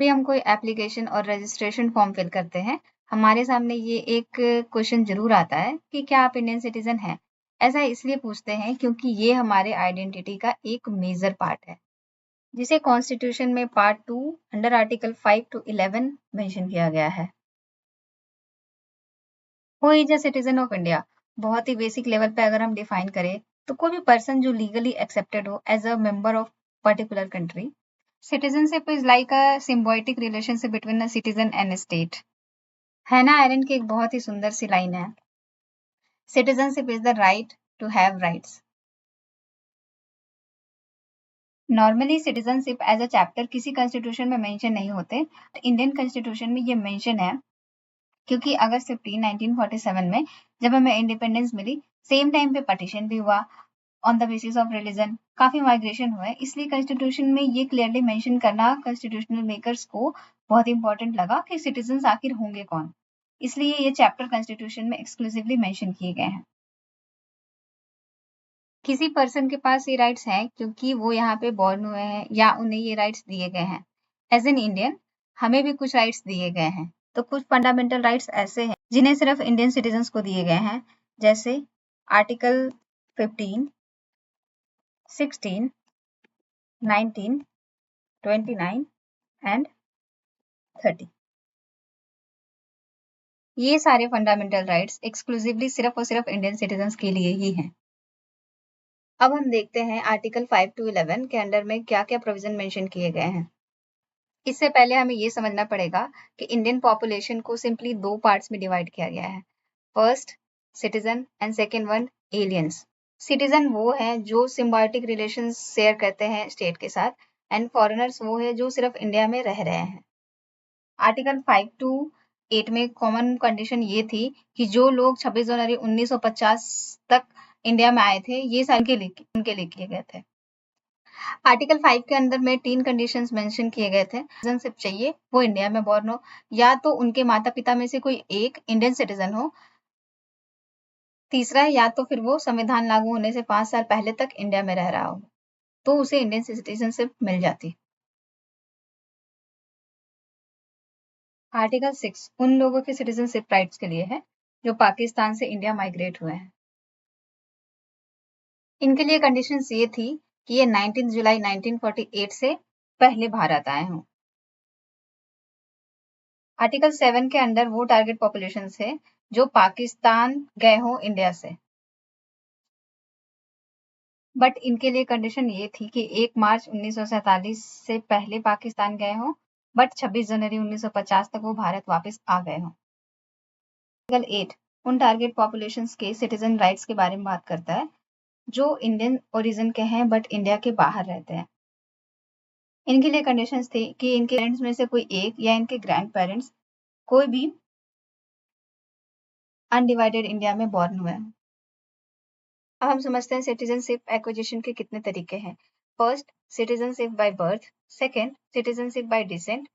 भी हम कोई एप्लीकेशन और रजिस्ट्रेशन फॉर्म फिल करते हैं, हमारे सामने ये एक क्वेश्चन ज़रूर आता है कि क्या आप इंडियन सिटीज़न हैं? ऐसा इसलिए पूछते हैं क्योंकि ये हमारे आइडेंटिटी का एक मेजर पार्ट है, जिसे कॉन्स्टिट्यूशन में part 2 under article 5 to 11 mention किया गया है। Who is a citizen of India? बहुत ही बेसिक लेवल पे अगर हम डिफाइन करें, तो कोई भी पर्सन जो लीगली एक्सेप्टेड हो as a member of particular country. Citizenship is like a symbiotic relationship between a citizen and a state. Hannah Arendt की एक बहुत ही सुंदर सी लाइन है, citizenship is the right to have rights. Normally citizenship as a chapter किसी constitution में mention नहीं होते, इंडियन कॉन्स्टिट्यूशन में ये मेंशन है क्योंकि अगस्त 15 1947 में जब हमें इंडिपेंडेंस मिली, सेम टाइम पे पटिशन भी हुआ on the basis of religion, काफी माइग्रेशन हुए, इसलिए कॉन्स्टिट्यूशन में ये क्लियरली मेंशन करना कॉन्स्टिट्यूशनल मेकर्स को बहुत इंपॉर्टेंट लगा कि सिटीजन आखिर होंगे कौन, इसलिए ये चैप्टर कॉन्स्टिट्यूशन में एक्सक्लूसिवली मेंशन किए गए हैं। किसी पर्सन के पास ये राइट्स हैं क्योंकि वो यहाँ पे बॉर्न हुए हैं या उन्हें ये राइट्स दिए गए हैं। एज एन इंडियन हमें भी कुछ राइट्स दिए गए हैं, तो कुछ फंडामेंटल राइट्स ऐसे हैं जिन्हें सिर्फ इंडियन सिटीजन्स को दिए गए हैं, जैसे आर्टिकल 15, 16, 19, 29 एंड 30। ये सारे फंडामेंटल राइट्स एक्सक्लूसिवली सिर्फ और सिर्फ इंडियन सिटीजन्स के लिए ही हैं। अब हम देखते हैं आर्टिकल 5 टू 11 के अंडर में क्या-क्या प्रोविजन मेंशन किए गए हैं। इससे पहले हमें ये समझना पड़ेगा कि इंडियन पॉपुलेशन को सिंपली 2 पार्ट्स में डिवाइड किया गया है। First citizen and second one aliens. Citizen वो हैं जो सिम्बायोटिक रिलेशंस शेयर करते हैं स्टेट के साथ, एंड फॉरेनर्स वो है जो सिर्फ इंडिया में रह रहे हैं। आर्टिकल 5 टू 8 में कॉमन कंडीशन ये थी कि जो लोग 26 जनवरी 1950 तक इंडिया में आए थे, ये सारे उनके लिए किए गए थे। आर्टिकल 5 के अंदर में 3 कंडीशंस मेंशन किए गए थे। सिटीजनशिप चाहिए, वो इंडिया में बॉर्न हो, या तो उनके माता-पिता में से कोई एक इंडियन सिटीजन हो, तीसरा या तो फिर वो संविधान लागू होने से 5 साल पहले तक इंडिया में रह रहा हो, तो उसे इंडियन सिटीजनशिप मिल जाती। आर्टिकल 6 उन लोगों के सिटीजनशिप राइट्स के लिए है जो पाकिस्तान से इंडिया माइग्रेट हुए हैं। इनके लिए कंडीशंस ये थी कि ये 19 जुलाई 1948 से पहले भारत आए हों। आर्टिकल 7 के अंडर वो टारगेट पॉपुलेशन है जो पाकिस्तान गए हों इंडिया से, बट इनके लिए कंडीशन ये थी कि 1 मार्च 1947 से पहले पाकिस्तान गए हों, बट 26 जनवरी 1950 तक वो भारत वापस आ गए हों। आर्टिकल 8 उन टारगेट पॉपुलेशंस के सिटीजन राइट्स के बारे में बात करता है जो इंडियन ओरिजिन के हैं बट इंडिया के बाहर रहते हैं। इनके लिए कंडीशंस थी कि इनके पेरेंट्स में से कोई एक या इनके ग्रैंड पेरेंट्स कोई भी अनडिवाइडेड इंडिया में बॉर्न हुए हैं। अब हम समझते हैं सिटीजनशिप एक्विजिशन के कितने तरीके हैं। First citizenship by birth, second citizenship by decent,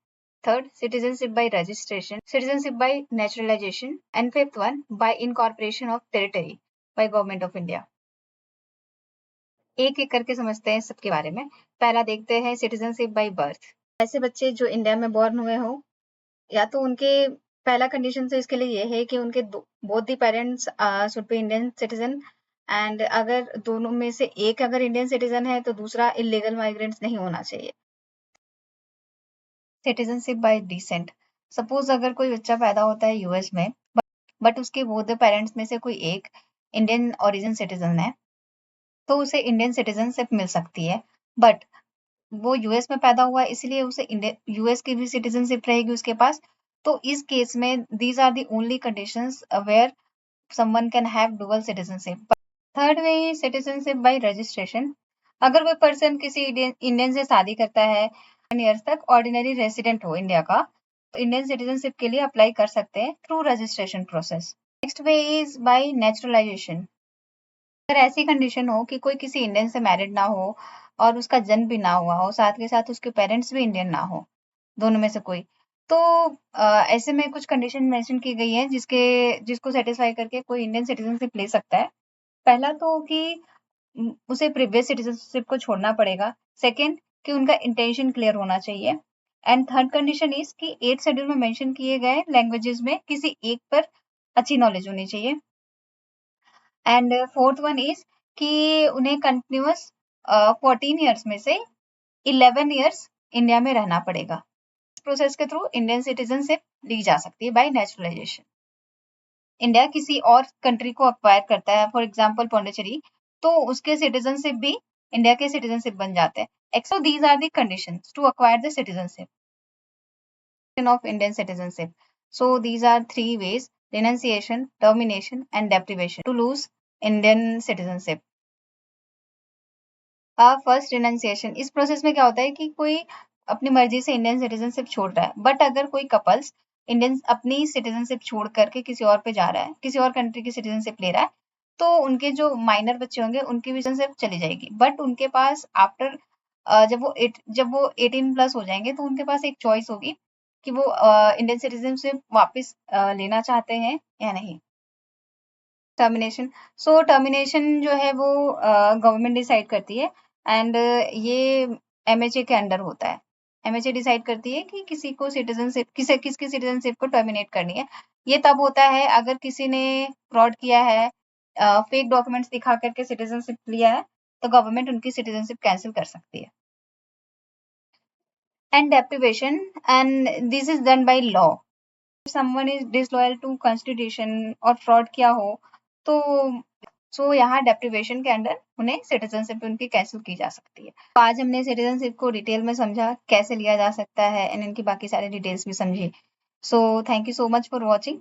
third citizenship by registration, citizenship by naturalisation and fifth one by incorporation of territory by government of India. एक एक करके समझते हैं सबके बारे में। पहला देखते हैं सिटीजनशिप बाय बर्थ। ऐसे बच्चे जो इंडिया में बॉर्न हुए हो, या तो उनके पहला कंडीशन तो इसके लिए ये है कि उनके both the parents should be Indian citizen, and अगर दोनों में से एक अगर इंडियन सिटीजन है तो दूसरा इलीगल माइग्रेंट्स नहीं होना चाहिए। सिटीजनशिप बाय डिसेंट, सपोज अगर कोई बच्चा पैदा होता है यूएस में, बट उसके बोथ द पेरेंट्स में से कोई एक इंडियन ओरिजिन सिटीजन है, तो उसे इंडियन सिटीजनशिप मिल सकती है। बट वो यूएस में पैदा हुआ है इसलिए उसे इंडियन यूएस की भी सिटीजनशिप रहेगी उसके पास। तो इस केस में these are the only conditions where someone can have dual citizenship. Third way is citizenship by registration. अगर कोई पर्सन किसी इंडियन से शादी करता है 10 ईयर्स तक ऑर्डिनरी रेसिडेंट हो इंडिया का, तो इंडियन सिटीजनशिप के लिए अप्लाई कर सकते हैं through registration process. Next way is by naturalisation. अगर ऐसी कंडीशन हो कि कोई किसी इंडियन से मैरिड ना हो और उसका जन्म भी ना हुआ हो, साथ के साथ उसके पेरेंट्स भी इंडियन ना हो, दोनों में से कोई, तो ऐसे में कुछ कंडीशन मेंशन की गई है जिसको सेटिस्फाई करके कोई इंडियन सिटीजनशिप ले सकता है। पहला तो कि उसे प्रीवियस सिटीजनशिप को छोड़ना पड़ेगा। सेकंड कि उनका इंटेंशन क्लियर होना चाहिए, एंड थर्ड कंडीशन इज कि 8th शेड्यूल में मेंशन किए गए लैंग्वेजेस में किसी एक पर अच्छी नॉलेज होनी चाहिए। एंड फोर्थ वन इज कि उन्हें कंटिन्यूअस 14 ईयर्स में से 11 ईयर्स इंडिया में रहना पड़ेगा। इस प्रोसेस के थ्रू इंडियन सिटीजनशिप ली जा सकती है बाय नेचुरलाइजेशन। इंडिया किसी और कंट्री को अक्वायर करता है, फॉर एग्जाम्पल पौंडीचेरी, तो उसके सिटीजनशिप भी इंडिया के सिटीजनशिप बन जाते हैं। एक्सो these are the conditions to acquire the citizenship of Indian citizenship. So these are three ways: renunciation, termination, and deprivation to lose Indian citizenship. First renunciation, इस process में क्या होता है कि कोई अपनी मर्जी से इंडियन सिटीजनशिप छोड़ रहा है, बट अगर कोई कपल्स इंडियन अपनी सिटीजनशिप छोड़ करके किसी और पे जा रहा है, किसी और कंट्री की सिटीजनशिप ले रहा है, तो उनके जो माइनर बच्चे होंगे उनकी भी सिटीजनशिप चली जाएगी। बट उनके पास आफ्टर जब वो 18 प्लस हो जाएंगे तो उनके पास एक चॉइस होगी कि वो इंडियन सिटीजनशिप वापस लेना चाहते हैं या नहीं। टर्मिनेशन, सो टर्मिनेशन जो है वो गवर्नमेंट डिसाइड करती है एंड ये एमएचए के अंडर होता है। एमएचए डिसाइड करती है कि किसी को सिटीजनशिप किसकी सिटीजनशिप को टर्मिनेट करनी है। ये तब होता है अगर किसी ने फ्रॉड किया है, फेक डॉक्यूमेंट्स दिखा करके सिटीजनशिप लिया है, तो गवर्नमेंट उनकी सिटीजनशिप कैंसिल कर सकती है। And deprivation, and this is done by law. Someone is disloyal to constitution और फ्रॉड किया हो तो यहाँ डेप्रिवेशन के अंडर उन्हें सिटीजनशिप उनकी कैंसिल की जा सकती है। तो आज हमने सिटीजनशिप को डिटेल में समझा, कैसे लिया जा सकता है, एंड इनकी बाकी सारी डिटेल्स भी समझी। So thank you so much for watching.